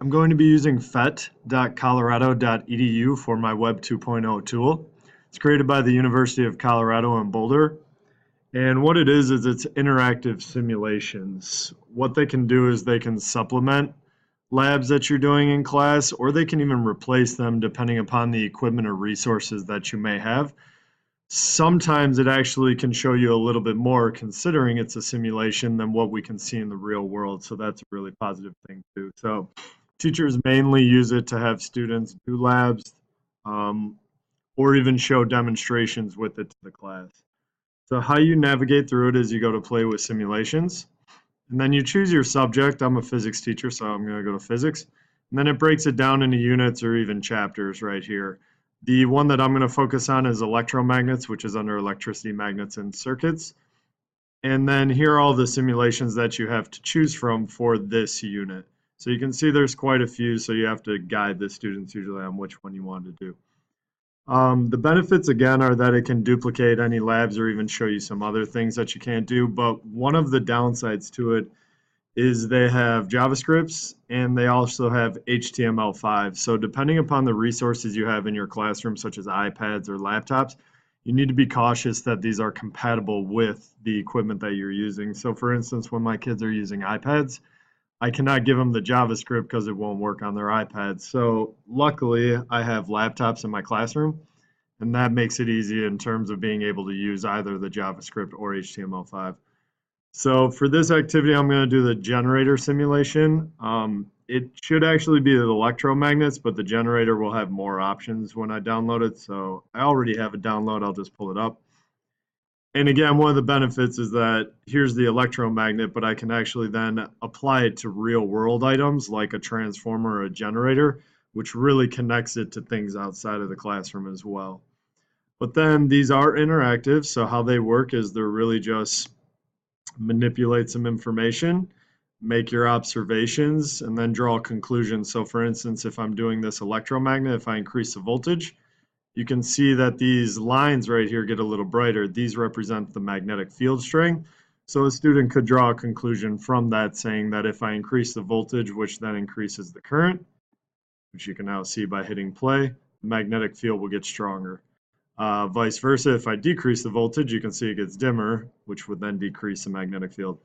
I'm going to be using Phet.colorado.edu for my Web 2.0 tool. It's created by the University of Colorado in Boulder. And what it is it's interactive simulations. What they can do is they can supplement labs that you're doing in class, or they can even replace them depending upon the equipment or resources that you may have. Sometimes it actually can show you a little bit more considering it's a simulation than what we can see in the real world. So that's a really positive thing too. So teachers mainly use it to have students do labs or even show demonstrations with it to the class. So how you navigate through it is you go to play with simulations and then you choose your subject. I'm a physics teacher, so I'm going to go to physics. And then it breaks it down into units or even chapters right here. The one that I'm going to focus on is electromagnets, which is under electricity, magnets, and circuits. And then here are all the simulations that you have to choose from for this unit. So you can see there's quite a few, so you have to guide the students usually on which one you want to do. The benefits, again, are that it can duplicate any labs or even show you some other things that you can't do. But one of the downsides to it is they have JavaScripts and they also have HTML5. So depending upon the resources you have in your classroom, such as iPads or laptops, you need to be cautious that these are compatible with the equipment that you're using. So for instance, when my kids are using iPads, I cannot give them the JavaScript because it won't work on their iPads. So luckily, I have laptops in my classroom, and that makes it easy in terms of being able to use either the JavaScript or HTML5. So for this activity, I'm going to do the generator simulation. It should actually be the electromagnets, but the generator will have more options when I download it. So I already have it download. I'll just pull it up. And again, one of the benefits is that here's the electromagnet, but I can actually then apply it to real world items like a transformer or a generator, which really connects it to things outside of the classroom as well. But then these are interactive. So how they work is they're really just manipulate some information, make your observations, and then draw conclusions. So for instance, if I'm doing this electromagnet, if I increase the voltage, you can see that these lines right here get a little brighter. These represent the magnetic field strength. So a student could draw a conclusion from that saying that if I increase the voltage, which then increases the current, which you can now see by hitting play, the magnetic field will get stronger. Vice versa, if I decrease the voltage, you can see it gets dimmer, which would then decrease the magnetic field.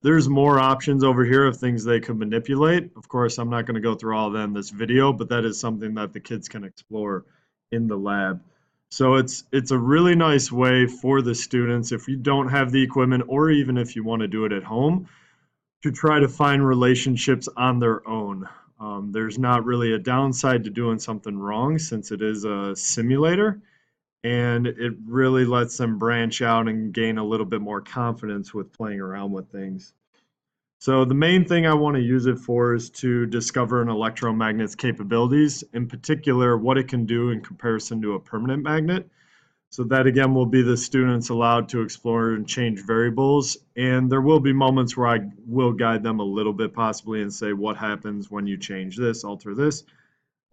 There's more options over here of things they could manipulate. Of course, I'm not going to go through all of them in this video, but that is something that the kids can explore in the lab. So it's a really nice way for the students, if you don't have the equipment or even if you want to do it at home, to try to find relationships on their own. There's not really a downside to doing something wrong since it is a simulator. And it really lets them branch out and gain a little bit more confidence with playing around with things. So the main thing I want to use it for is to discover an electromagnet's capabilities, in particular what it can do in comparison to a permanent magnet. So that again will be the students allowed to explore and change variables, and there will be moments where I will guide them a little bit possibly and say what happens when you change this, alter this.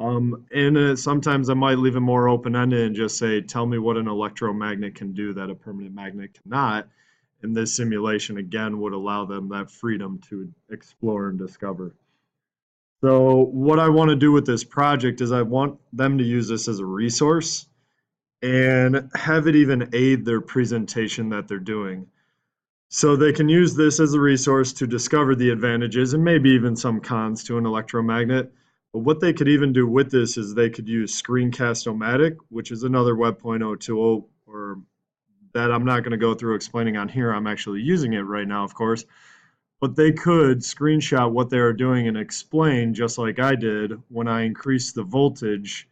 Sometimes I might leave it more open-ended and just say, tell me what an electromagnet can do that a permanent magnet cannot. And this simulation, again, would allow them that freedom to explore and discover. So what I want to do with this project is I want them to use this as a resource and have it even aid their presentation that they're doing. So they can use this as a resource to discover the advantages and maybe even some cons to an electromagnet. But what they could even do with this is they could use Screencast-O-Matic, which is another Web 2.0 tool, or that I'm not going to go through explaining on here. I'm actually using it right now, of course. But they could screenshot what they are doing and explain, just like I did, when I increase the voltage,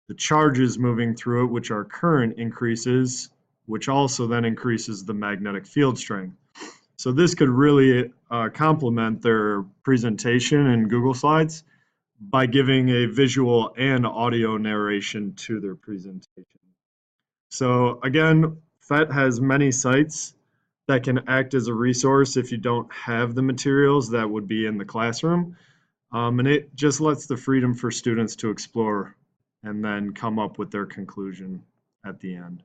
the charges moving through it, which are current, increases, which also then increases the magnetic field strength. So this could really complement their presentation in Google Slides by giving a visual and audio narration to their presentation. So again, Phet has many sites that can act as a resource if you don't have the materials that would be in the classroom. And it just lets the freedom for students to explore and then come up with their conclusion at the end.